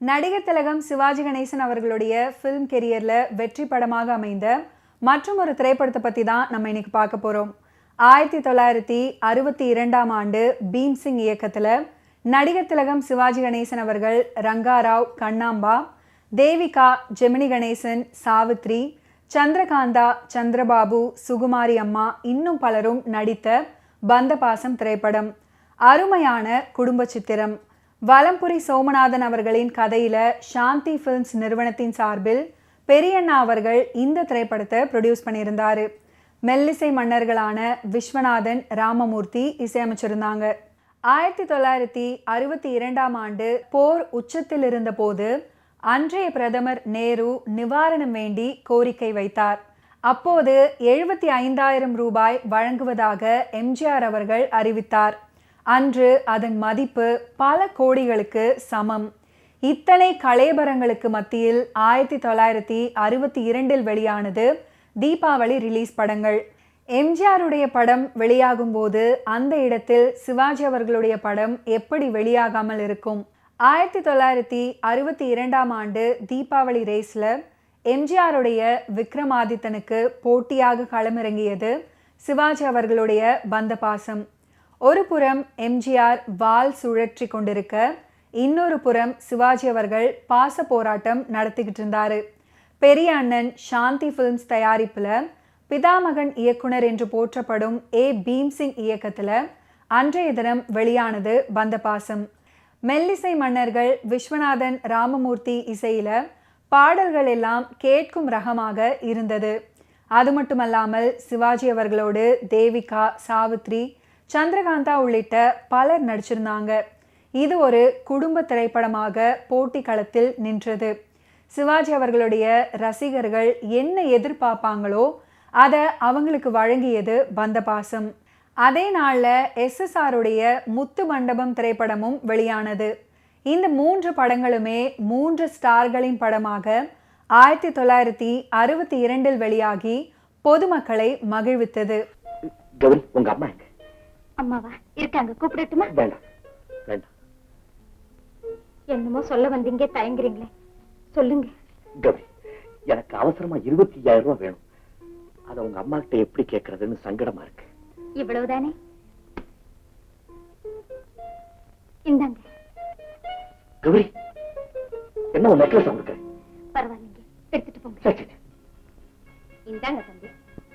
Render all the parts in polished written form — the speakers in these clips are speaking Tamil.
நடிகர் திலகம் சிவாஜி கணேசன் அவர்களுடைய ஃபிலிம் கெரியரில் வெற்றி படமாக அமைந்த மற்றும் ஒரு திரைப்படத்தை பற்றி தான் நம்ம இன்னைக்கு பார்க்க போகிறோம். 1962ஆம் ஆண்டு பீம்சிங் இயக்கத்தில் நடிகர் திலகம் சிவாஜி கணேசன் அவர்கள், ரங்காராவ், கண்ணாம்பா, தேவிகா, ஜெமினி கணேசன், சாவித்ரி, சந்திரகாந்தா, சந்திரபாபு, சுகுமாரி அம்மா இன்னும் பலரும் நடித்த பந்தபாசம் திரைப்படம் அருமையான குடும்ப சித்திரம். வலம்புரி சோமநாதன் அவர்களின் கதையில சாந்தி ஃபிலிம்ஸ் நிறுவனத்தின் சார்பில் பெரியண்ணா அவர்கள் இந்த திரைப்படத்தை ப்ரொடியூஸ் பண்ணியிருந்தாரு. மெல்லிசை மன்னர்களான விஸ்வநாதன், ராமமூர்த்தி இசையமைச்சிருந்தாங்க. 1962ஆம் ஆண்டு போர் உச்சத்தில் இருந்த போது அன்றைய பிரதமர் நேரு நிவாரணம் வேண்டி கோரிக்கை வைத்தார். அப்போது 75,000 ரூபாய் வழங்குவதாக எம்ஜிஆர் அவர்கள் அறிவித்தார். அன்று அதன் மதிப்பு பல கோடிகளுக்கு சமம். இத்தனை கலேபரங்களுக்கு மத்தியில் 1962இல் வெளியானது தீபாவளி ரிலீஸ் படங்கள். எம்ஜிஆருடைய படம் வெளியாகும் போது அந்த இடத்தில் சிவாஜி அவர்களுடைய படம் எப்படி வெளியாகாமல் இருக்கும்? 1962ஆம் ஆண்டு தீபாவளி ரேஸில் எம்ஜிஆருடைய விக்ரமாதித்தனுக்கு போட்டியாக களமிறங்கியது சிவாஜி அவர்களுடைய பந்தபாசம். ஒரு புறம் எம்ஜிஆர் வால் சுழற்றி கொண்டிருக்க, இன்னொரு புறம் சிவாஜி அவர்கள் பாச போராட்டம் நடத்திக்கிட்டு இருந்தாரு. பெரிய அண்ணன் சாந்தி ஃபிலிம்ஸ் தயாரிப்பில் பிதாமகன் இயக்குனர் என்று போற்றப்படும் பீம்சிங் இயக்கத்தில் அன்றைய தினம் வெளியானது பந்தபாசம். மெல்லிசை மன்னர்கள் விஸ்வநாதன், ராமமூர்த்தி இசையில பாடல்கள் எல்லாம் கேட்கும் ரகமாக இருந்தது. அது மட்டுமல்லாமல் சிவாஜி அவர்களோடு தேவிகா, சாவித்ரி, சந்திரகாந்தா உள்ளிட்ட பலர் நடிச்சிருந்தாங்க. இது ஒரு குடும்ப திரைப்படமாக போட்டி களத்தில் நின்றது. சிவாஜி அவர்களுடைய ரசிகர்கள் என்ன எதிர்பார்ப்பாங்களோ அதை அவங்களுக்கு வழங்கியது பந்தபாசம். அதே நாளில் SSRுடைய முத்து மண்டபம் திரைப்படமும் வெளியானது. இந்த 3 படங்களுமே 3 ஸ்டார்களின் படமாக 1962இல் வெளியாகி பொதுமக்களை மகிழ்வித்தது. அம்மாவா இருக்காங்க, கூப்பிடட்டுமா? வேண்டாம் வேண்டாம். என்னமோ சொல்ல வந்தீங்க, தயங்குறீங்களே, சொல்லுங்க. கவி, எனக்கு அவசரமா 25,000 ரூபாய் வேணும். அத உங்க அம்மா கிட்ட எப்படி கேட்கறதுன்னு சங்கடமா இருக்கு. இவ்வளவுதானே? இந்தாங்க. கவி, என்ன உன் நெக்லஸ் கொடுக்க? பரவாயில்லைங்க, எடுத்துட்டு போங்க. சரி. இந்தாங்க தம்பி,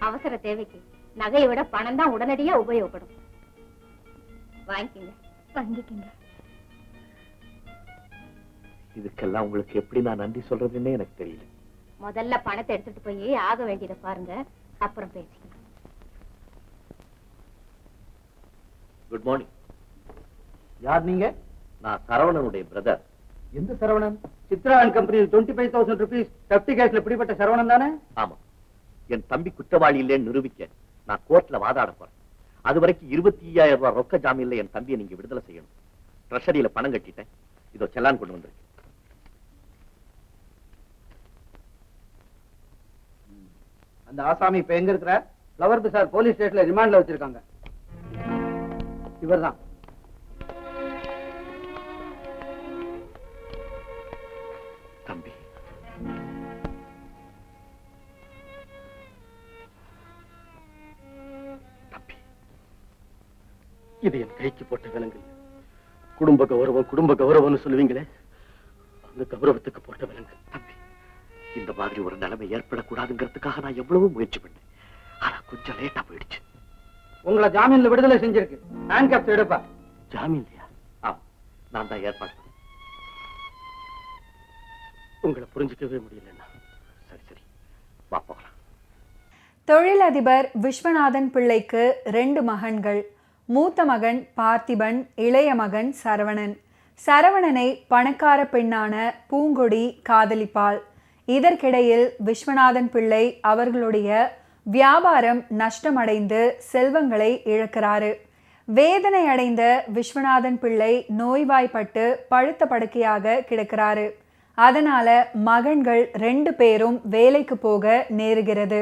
அவசர தேவைக்கு நகையை விட பணம் தான் உடனடியா உபயோகப்படும். வாங்கிக்கங்க. வாங்கிக்கங்க. இதுக்கெல்லாம் உங்களுக்கு எப்படி நான் நன்றி சொல்றதுன்னே எனக்கு தெரியல. முதல்ல பணத்தை எடுத்துட்டு போய் ஆக வேண்டியதை பாருங்க, அப்புறம் பேசிக்கலாம். Good morning. யார் நீங்க? நான் சரவணனுடைய பிரதர். எந்த சரவணன்? சித்ரா அண்ட் கம்பெனியில் 25,000 ரூபீஸ் தப்தி கேஸ்ல பிடிபட்ட சரவணன் தானே? ஆமா. என் தம்பி குற்றவாளி இல்லைன்னு நிரூபிக்க நான் கோர்ட்ல வாதாட போறேன். அது வரைக்கும் 25,000 ரூபாய் ரொக்க ஜாமீன்ல என் தம்பியை நீங்க விடுதலை செய்யணும். ட்ரெஷரியில பணம் கட்டிட்டேன். இதோ செல்லான் கொண்டு வந்திருக்கேன். அந்த ஆசாமி இப்ப எங்க இருக்கிற? ஃப்ளவர் பஜார் போலீஸ் ஸ்டேஷன்ல ரிமாண்ட்ல வச்சிருக்காங்க. இவர்தான். தம்பி, தம்பி, இது என் கைக்கு போட்ட விலங்கு. குடும்ப கௌரவம்னு சொல்லுவீங்களே, அந்த கௌரவத்துக்கு போட்ட விலங்கு. தம்பி, இந்த மாதிரி ஒரு நிலைமை ஏற்படக்கூடாதுங்கிறதுக்காக நான் எவ்வளவு முயற்சி பண்ணேன். ஆனா கொஞ்சம் லேட்டா போயிடுச்சு. உங்களை ஜாமீன்ல விடுதலை செஞ்சிருக்கு. ஹேண்ட்கப்ஸ் எடுப்பா. ஜாமீன்லையா? ஆமா, நான் தான் ஏற்பாடு பண்ணேன். உங்களை புரிஞ்சுக்கவே முடியலன்னா சரி, வா போகலாம். தொழிலதிபர் விஸ்வநாதன் பிள்ளைக்கு 2 மகன்கள். மூத்த மகன் பார்த்திபன், இளைய மகன் சரவணன். சரவணனை பணக்கார பெண்ணான பூங்கொடி காதலிப்பாள். இதற்கிடையில் விஸ்வநாதன் பிள்ளை அவர்களுடைய வியாபாரம் நஷ்டமடைந்து செல்வங்களை இழக்கிறாரு. வேதனை அடைந்த விஸ்வநாதன் பிள்ளை நோய்வாய்ப்பட்டு படுத்த படுக்கையாக கிடக்கிறாரு. அதனால மகன்கள் 2 பேரும் வேலைக்கு போக நேருகிறது.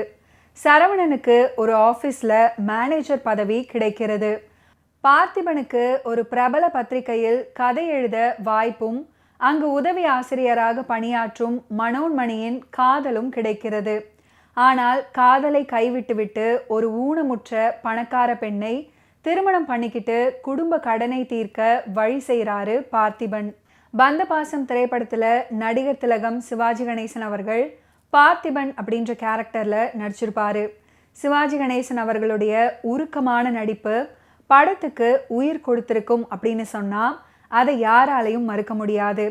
சரவணனுக்கு ஒரு ஆபீஸ்ல மேனேஜர் பதவி கிடைக்கிறது. பார்த்திபனுக்கு ஒரு பிரபல பத்திரிகையில் கதை எழுத வாய்ப்பும் அங்கு உதவி ஆசிரியராக பணியாற்றும் மனோன்மணியின் காதலும் கிடைக்கிறது. ஆனால் காதலை கைவிட்டுவிட்டு ஒரு ஊனமுற்ற பணக்கார பெண்ணை திருமணம் பண்ணிக்கிட்டு குடும்ப கடனை தீர்க்க வழி செய்கிறாரு பார்த்திபன். பந்தபாசம் திரைப்படத்துல நடிகர் திலகம் சிவாஜி கணேசன் அவர்கள் பார்த்திபன் அப்படின்ற கேரக்டர்ல நடிச்சிருப்பாரு. சிவாஜி கணேசன் அவர்களுடைய உருக்கமான நடிப்பு படத்துக்கு உயிர் கொடுத்திருக்கும் அப்படின்னு சொன்னா அதை யாராலையும் மறுக்க முடியாது.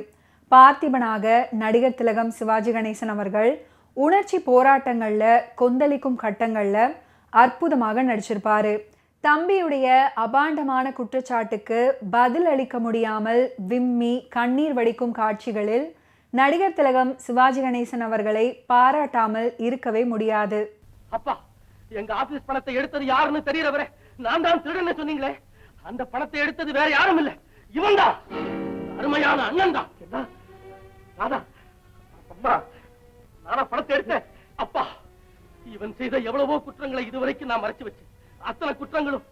பார்த்திபனாக நடிகர் திலகம் சிவாஜி கணேசன் அவர்கள் உணர்ச்சி போராட்டங்கள்ல கொந்தளிக்கும் கட்டங்கள்ல அற்புதமாக நடிச்சிருப்பாரு. தம்பியுடைய அபாண்டமான குற்றச்சாட்டுக்கு பதில் அளிக்க முடியாமல் விம்மி கண்ணீர் வடிக்கும் காட்சிகளில் நடிகர் திலகம் சிவாஜி கணேசன் அவர்களை பாராட்டாமல் இருக்கவே முடியாது. அப்பா, எங்க ஆபீஸ் பணத்தை எடுத்தது யாருன்னு தெரியறவரே, நான் தான் திருடன்னு சொன்னீங்களே, அந்த பணத்தை எடுத்தது வேற யாரும் இல்ல, இவன் தான், அருமையான அண்ணன் தான். நானா பணத்தை எடுத்தேன்? அப்பா, இவன் செய்த எவ்வளவோ குற்றங்களை இதுவரைக்கும் நான் மறைச்சு வச்சேன். அத்தனை குற்றங்களும்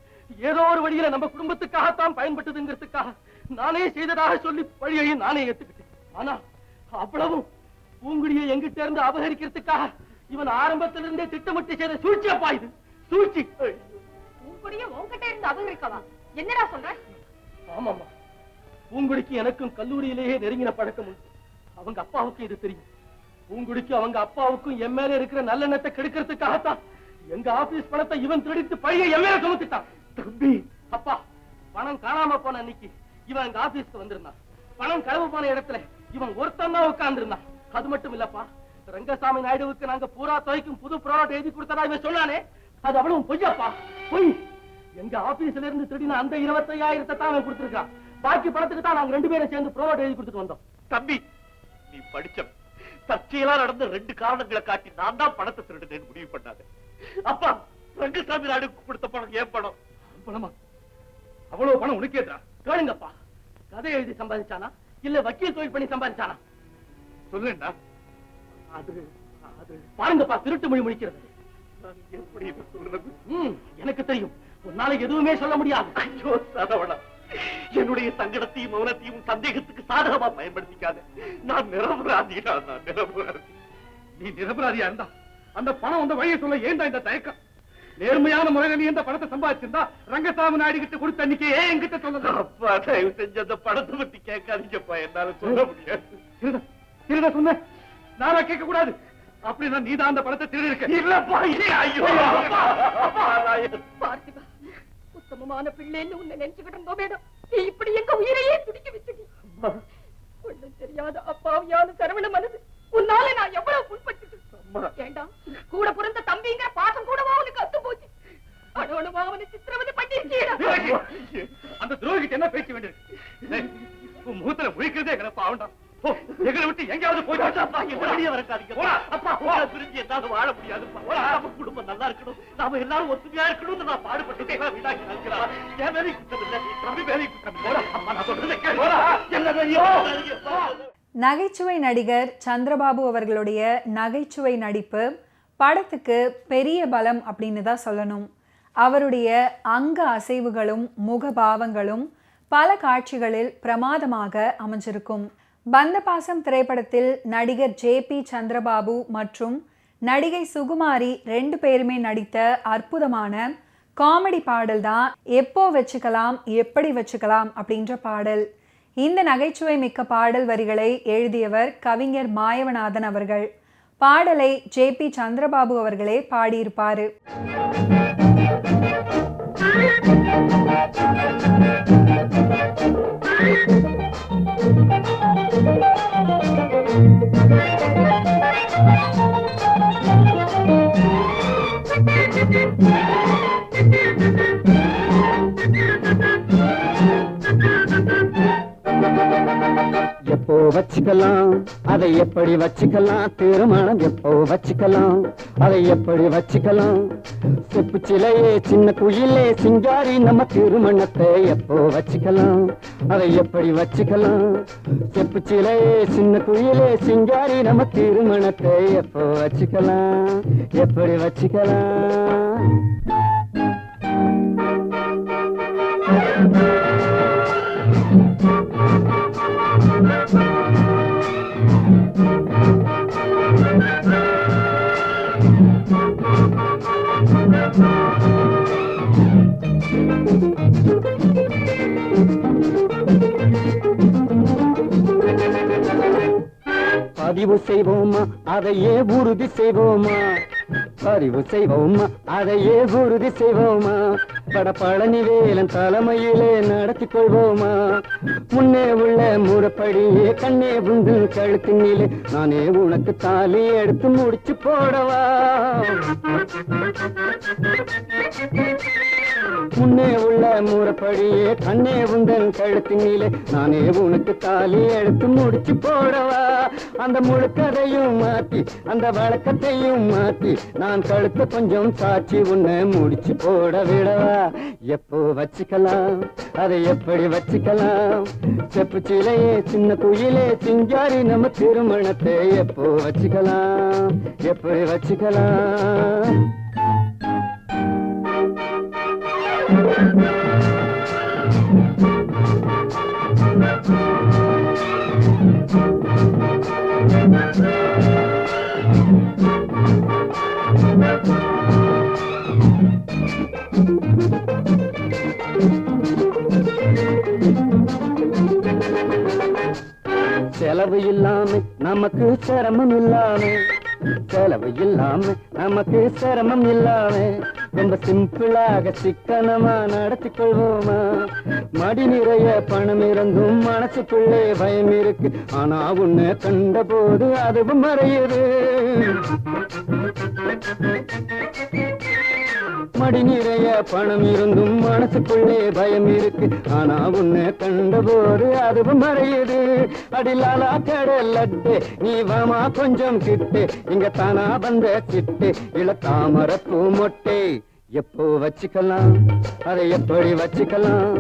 ஏதோ ஒரு வழியில நம்ம குடும்பத்துக்காகத்தான் பயன்பட்டதுங்கிறதுக்காக நானே செய்ததாக சொல்லி பழியையும் நானே ஏத்துக்கிட்டேன். ஆனா அவ்வளவும் பூங்குடியை எங்கிட்ட இருந்து அபகரிக்கிறதுக்காக இவன் ஆரம்பத்திலிருந்தே திட்டமிட்டு செய்த சூழ்ச்சி. அப்பா, இது சூழ்ச்சி. பூங்குடியை உன்கிட்ட இருந்து அபகரிக்கவா? என்னடா சொல்ற? ஆமாமா, பூங்குடிக்கு எனக்கும் கல்லூரியிலேயே நெருங்கின பழக்கம் உண்டு. அவங்க அப்பாவுக்கும் இது தெரியும். பூங்குடிக்கு அவங்க அப்பாவுக்கும் என் மேல இருக்கிற நல்லெண்ணத்தை கெடுக்கிறதுக்காகத்தான் எங்க ஆபீஸ் பணத்தை இவன் திருடித்து பழியை என் மேல சுமத்திட்டான். தம்பி, அப்பா, பணம் காணாம போன அன்னைக்கு இவன் எங்க ஆபீஸ்க்கு வந்திருந்தான். பணம் களவு போன இடத்துல இவன் ஒருத்தன் தான் உட்கார்ந்து இருந்தான். அது மட்டும் இல்லப்பா, ரங்கசாமி நாயுடுவுக்கு நாங்க பூரா துவைக்கும் புது ப்ராடக்ட் எழுதி கொடுத்ததா இவன் சொன்னானே, அது அவ்வளவு பொய்யாப்பா, பொய். எங்க ஆபீஸ்ல இருந்து திருடின அந்த 25,000 தான் அவன் கொடுத்திருக்கான். பாக்கி பணத்துக்கு தான் நாங்க 2 பேரும் சேர்ந்து ப்ராடக்ட் எழுதி கொடுத்துட்டு வந்தோம். தம்பி, நீ படிச்ச தற்செயலா நடந்த 2 காரணங்களை காட்டி நான் தான் பணத்தை திருடுனேன்னு முடிவு பண்ணாத. அப்பா, ரங்கசாமி நாயுடுக்கு கொடுத்த பணம் ஏன் பணம்? பணமா? அவ்வளவு பணம் உனக்கேதா? கேளுங்கப்பா, கதை எழுதி சம்பாதிச்சானா இல்ல வக்கீல் தொழில் பண்ணி சம்பாதிச்சானா? சொல்லுண்டா. அது அது பாருங்கப்பா, திருட்டு மொழி முடிக்கிறது. நான் எப்படி இதை சொல்றது? எனக்கு தெரியும், ஒரு நாளைக்கு எதுவுமே சொல்ல முடியாது. ஐயோ சரவணா, என்னுடைய சங்கடத்தையும் மௌனத்தையும் சந்தேகத்துக்கு சாதகமா பயன்படுத்திக்காத. நான் நிரபராதிடா, நான் நிரபராதி. நீ நிரபராதியா இருந்தா அந்த பணம் வந்த வழியை சொல்ல ஏன்டா இந்த தயக்கம்? நேர்மையான முறையில நீ இந்த பணத்தை சம்பாதிச்சிருந்தா ரங்கசாமி நாயுடு கிட்ட கொடுத்த அன்னைக்கு ஏன் என்கிட்ட சொல்லல? அப்பா, தயவு செஞ்சு அந்த பணத்தை பத்தி கேட்காதீங்கப்பா, என்னால சொல்ல முடியாது. திருட சொன்ன நானா கேட்க கூடாது? அப்படின்னா நீதான் அந்த பணத்தை திருடி இருக்க. இல்லப்பா, ஐயோ பார்த்திபா, உத்தமமான பிள்ளைன்னு உன்னை நினைச்சுக்கிட்டு இருந்தோம் மேடம். நீ இப்படி எங்க உயிரையே துடிக்க வச்சுடி. ஒண்ணும் தெரியாத அப்பாவியான சரவண மனது உன்னால நான் எவ்வளவு புண்பட்டு. ஏண்டா, கூட பிறந்த தம்பிங்கிற பாசம் கூடவா உனக்கு அத்து போச்சு? அடவனவா அவனை சித்திரவதை பண்ணிருக்கீடா. அந்த துரோகிட்ட என்ன பேச வேண்டியது? உன் முகத்துல முழிக்கிறதே எங்களை பாவண்டா. எங்களை விட்டு எங்கேயாவது வெளியே வரக்காதீங்க. அப்பா, பிரிஞ்சு என்னால வாழ முடியாதுப்பா. நம்ம குடும்பம் நல்லா இருக்கணும், நாம எல்லாரும் ஒத்துமையா இருக்கணும்னு நான் பாடுபட்டு வீடாக்கி நிற்கிறேன். என் வேலை குற்றம் இல்லை, தம்பி வேலை குற்றம் இல்லை. அம்மா, நான் சொல்றதை கேளு. நகைச்சுவை நடிகர் சந்திரபாபு அவர்களுடைய நகைச்சுவை நடிப்பு படத்துக்கு பெரிய பலம் அப்படின்னு தான் சொல்லணும். அவருடைய அங்க அசைவுகளும் முகபாவங்களும் பல காட்சிகளில் பிரமாதமாக அமைஞ்சிருக்கும். பந்தபாசம் திரைப்படத்தில் நடிகர் JP சந்திரபாபு மற்றும் நடிகை சுகுமாரி 2 பேருமே நடித்த அற்புதமான காமெடி பாடல் தான் எப்போ வச்சுக்கலாம் எப்படி வச்சுக்கலாம் அப்படின்ற பாடல். இந்த நகைச்சுவை மிக்க பாடல் வரிகளை எழுதியவர் கவிஞர் மாயவநாதன் அவர்கள். பாடலை JP சந்திரபாபு அவர்களே பாடியிருப்பாரு. எப்போ வச்சுக்கலாம், அதை எப்படி வச்சுக்கலாம், திருமணம் எப்போ வச்சுக்கலாம், அதை எப்படி வச்சுக்கலாம், செப்பு சிலையே சின்ன குயிலே சிங்காரி நம்ம திருமணத்தை எப்போ வச்சுக்கலாம், அதை எப்படி வச்சுக்கலாம், செப்பு சிலையே சின்ன குயிலே சிங்காரி நம்ம திருமணத்தை எப்போ வச்சுக்கலாம், எப்படி வச்சுக்கலாம். பதிவு செய்வோமா அதையே உறுதி செய்வோமா, பதிவு செய்வோமா அதையே உறுதி செய்வோமா, பட பழனிவேலன் தலைமையிலே நடத்தி கொள்வோமா, முன்னே உள்ள முறைப்படியே கண்ணே உண்டு கழுத்தினிலே நானே உனக்கு தாலி எடுத்து முடிச்சு போடவா, முன்னே உள்ள முறைப்படியே கண்ணே உந்தன் கழுத்தினிலே நானே உனக்கு தாலி எடுத்து முடிச்சு போடவா, அந்த முழுக்கதையும் மாத்தி அந்த வழக்கத்தையும் மாத்தி நான் கழுத்த கொஞ்சம் சாட்சி உன்னை முடிச்சு போட விடவா, எப்போ வச்சுக்கலாம் அதை எப்படி வச்சுக்கலாம், செப்பு சிலையே சின்ன குயிலே சிங்காரி நம்ம திருமணத்தை எப்போ வச்சுக்கலாம் எப்படி வச்சுக்கலாம். செலவு இல்லாம நமக்கு சிரமம் இல்லாம, செலவு இல்லாம நமக்கு சிரமம் இல்லாம ரொம்ப சிம்பிளாக சிக்கனமா நடத்தி கொள்வோமா, மடி நிறைய பணம் இருந்தும் மனசுக்குள்ளே பயம் இருக்கு, ஆனா உன்னை கண்ட போது அதுவும் மறையுது, மடி நிறைய பணம் இருந்தும் மனசுக்குள்ளே பயம் இருக்கு, ஆனா உன்னை கண்டபோது அதுவும் மறையுது, அடிலாலா கடலட்டு நீ வாமா கொஞ்சம் கிட்டு, இங்க தானா வந்த சிட்டு இளத்தாமரப்பூ மொட்டை எப்போ வச்சுக்கலாம் அதை எப்படி வச்சுக்கலாம்,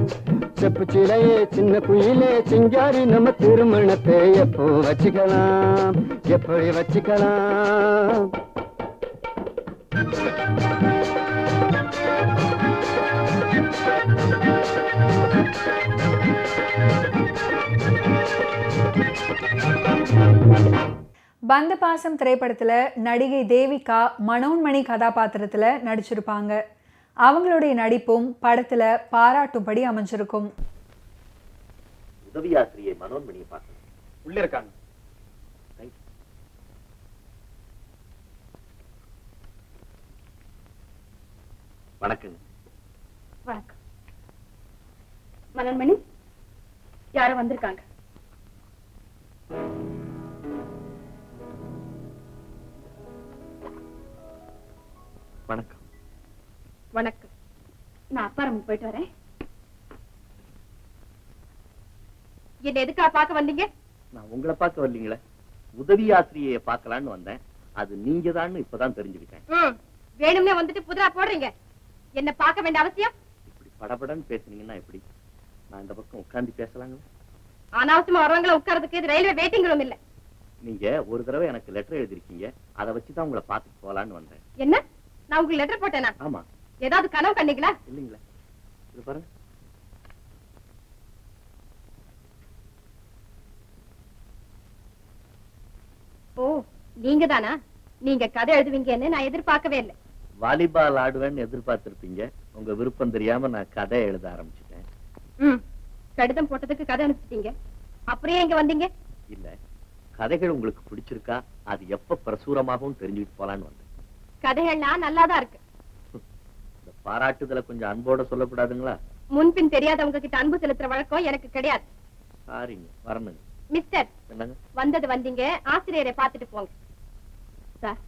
செப்பு சிலையே சின்ன குயிலே சிங்காரி நம்ம திருமணத்தை எப்போ வச்சுக்கலாம் எப்படி வச்சுக்கலாம். பந்த பாசம் திரைப்படத்துல நடிகை தேவிகா மனோன்மணி கதாபாத்திரத்துல நடிச்சிருப்பாங்க. அவங்களுடைய நடிப்பும் படத்துல பாராட்டும்படி அமைஞ்சிருக்கும். உதவி ஆசிரியை மனோன்மணியை பார்க்கணும். உள்ள இருக்காங்க. வணக்கங்க. வணக்கம். மனோன்மணி யாரும் வந்திருக்காங்க. வணக்கம். வணக்கம். நான் அப்பா ரூமுக்கு போயிட்டு வரேன். என்ன எதுக்கா பார்க்க வந்தீங்க? நான் உங்களை பார்க்க வரலீங்களே, உதவி ஆசிரியை பார்க்கலான்னு வந்தேன். அது நீங்க தான் இப்பதான் தெரிஞ்சுக்கிட்டேன். வேணும்னே வந்துட்டு புதுரா போடுறீங்க. என்ன பார்க்க வேண்டிய அவசியம்? இப்படி படபடன்னு பேசுனீங்கன்னா எப்படி? நான் இந்த பக்கம் உட்கார்ந்து பேசலாங்களா? அனாவசியமா வரவங்களை உட்கார்றதுக்கு இது ரயில்வே வெயிட்டிங் ரூம் இல்ல. நீங்க ஒரு தடவை எனக்கு லெட்டர் எழுதிருக்கீங்க, அதை வச்சுதான் உங்களை பார்த்துட்டு போலான்னு வந்தேன். என்ன? நான் உங்களுக்கு லெட்டர் போட்டேனா? ஆமா. ஏதாவது கனவு கண்டீங்களா? இல்லீங்களா? இது பாருங்க. ஓ, நீங்க தானா? நீங்க கதை எழுதுவீங்கன்னு நான் எதிர்பார்க்கவே இல்லை. வாலிபால் ஆடுவேன்னு எதிர்பார்த்திருப்பீங்க. உங்க விருப்பம் தெரியாம நான் கதை எழுத ஆரம்பிச்சுட்டேன். கடிதம் போட்டதுக்கு கதை அனுப்பிச்சிட்டீங்க. அப்படியே இங்க வந்தீங்க? இல்ல, கதைகள் உங்களுக்கு பிடிச்சிருக்கா, அது எப்ப பிரசுரமாகவும் தெரிஞ்சுக்கிட்டு போலான்னு வந்தேன். கதைகள்லாம் நல்லாதான் இருக்கு. இந்த பாராட்டுதல கொஞ்சம் அன்போட சொல்லக்கூடாதுங்களா? முன்பின் தெரியாதவங்க கிட்ட அன்பு செலுத்துற வழக்கம் எனக்கு கிடையாது. சாரிங்க, வரணுங்க. மிஸ்டர், என்னங்க? வந்தது வந்தீங்க, ஆசிரியரை பார்த்துட்டு போங்க. சார்,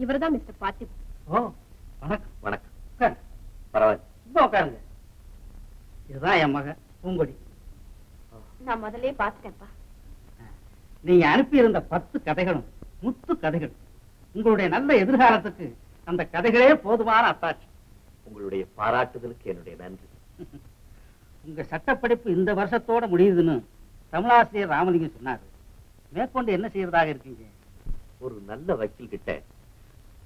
இவர்தான் மிஸ்டர் பார்த்திபன். ஓ, வணக்கம். வணக்கம். பரவாயில்ல, உட்காருங்க. இதுதான் என் மகன் பூங்கொடி. நான் முதல்லயே பார்த்துட்டேன்ப்பா. நீங்க அனுப்பி இருந்த 10 கதைகளும் முத்து கதைகள். உங்களுடைய நல்ல எதிர்காலத்துக்கு அந்த கதைகளே போதுமான அத்தாட்சி. உங்களுடைய பாராட்டுதலுக்கு என்னுடைய நன்றி. உங்க சட்டப்படிப்பு இந்த வருஷத்தோட முடியுதுன்னு தமிழாசிரியர் ராமலிங்கம் சொன்னாரு. மேற்கொண்டு என்ன செய்யறதாக இருக்கீங்க? ஒரு நல்ல வக்கீல் கிட்ட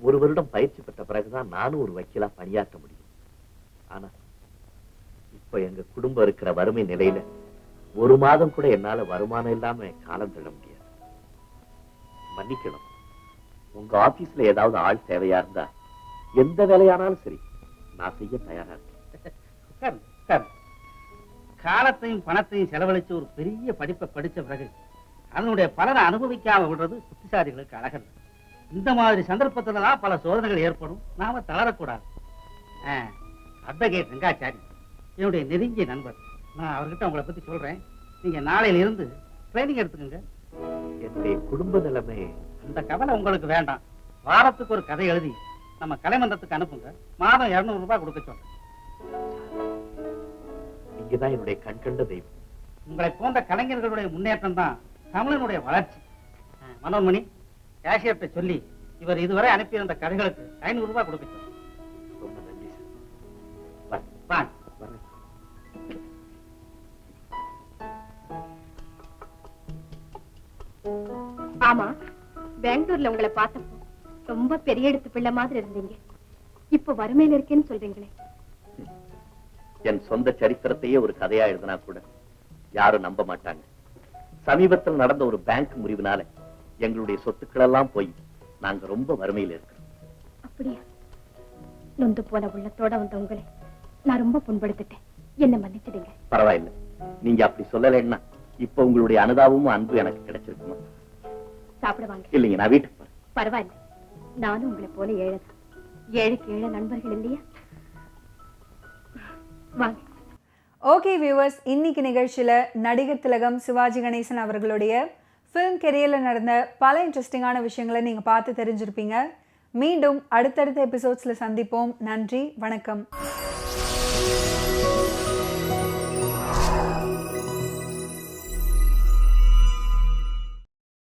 1 வருடம் பயிற்சி பெற்ற பிறகுதான் நானும் ஒரு வக்கீலா பணியாற்ற முடியும். ஆனா இப்ப எங்க குடும்பம் இருக்கிற வறுமை நிலையில 1 மாதம் கூட என்னால வருமானம் இல்லாம காலம் தள்ள முடியாது. மன்னிக்கணும். உங்க ஆபீஸ்ல ஏதாவது ஆள் தேவையா இருந்தா எந்த வேலையானாலும் சரி நான் செய்ய தயாரா இருக்கேன். காலத்தையும் பணத்தையும் செலவழிச்சு ஒரு பெரிய படிப்பை படிச்ச பிறகு அதனுடைய பலனை அனுபவிக்காம விடுறது புத்திசாலிகளுக்கு அழகல்ல. இந்த மாதிரி சந்தர்ப்பத்துல தான் பல சோதனைகள் ஏற்படும். நாம தளரக்கூடாது. அட்வொகேட் ரங்காச்சாரி என்னுடைய நெருங்கிய நண்பர். நான் அவர்கிட்ட உங்களை பத்தி சொல்றேன். நீங்க நாளையில இருந்து ட்ரைனிங் எடுத்துக்கோங்க. என்னுடைய குடும்ப நிலைமை அந்த கவலை உங்களுக்கு வேண்டாம். வாரத்துக்கு ஒரு கதை எழுதி நம்ம கலைமன்றத்துக்கு அனுப்புங்க. மாதம் 200 ரூபாய் கொடுக்க சொல்றேன். நீங்கதான் என்னுடைய கண்கண்ட தெய்வம். உங்களை போன்ற கலைஞர்களுடைய முன்னேற்றம் தான் தமிழனுடைய வளர்ச்சி. மனோன்மணி, கேஷியர்கிட்ட சொல்லி இவர் இதுவரை அனுப்பியிருந்த கதைகளுக்கு 500 ரூபாய் கொடுக்க சொல்றேன். ரொம்ப நன்றி சார். வாங்க. ஆமா, பெங்களூர்ல உங்களை பார்த்தப்போ ரொம்ப பெரிய எடுத்து பிள்ளை மாதிரி இருந்தீங்க. இப்ப வறுமையில இருக்கேன்னு சொல்றீங்களே. என் சொந்த சரித்திரத்தையே ஒரு கதையா எழுதினா கூட யாரும் நம்ப மாட்டாங்க. சமீபத்தில் நடந்த ஒரு பேங்க் முறிவுனால எங்களுடைய சொத்துக்கள் எல்லாம் போய் நாங்க ரொம்ப வறுமையில இருக்கிறோம். அப்படியா? நொந்து போன உள்ளத்தோட வந்த உங்களை நான் ரொம்ப புண்படுத்திட்டேன். என்ன மன்னிச்சிடுங்க. பரவாயில்லை, நீங்க அப்படி சொல்லலைன்னா இப்ப உங்களுடைய அனுதாபமும் அன்பு எனக்கு கிடைச்சிருக்குமா? சாப்பிடுவாங்க. இல்லைங்க, நான் வீட்டுக்கு போறேன். பரவாயில்ல, நானும் உங்களை போல ஏழைதான். ஏழைக்கு ஏழை நண்பர்கள் இல்லையா? வாங்க. ஓகே வியூவர்ஸ், இன்னைக்கு நிகழ்ச்சியில் நடிகர் திலகம் சிவாஜி கணேசன் அவர்களுடைய ஃபிலிம் கெரியரில் நடந்த பல இன்ட்ரெஸ்டிங்கான விஷயங்களை நீங்கள் பார்த்து தெரிஞ்சிருப்பீங்க. மீண்டும் அடுத்தடுத்த எபிசோட்ஸில் சந்திப்போம். நன்றி, வணக்கம்.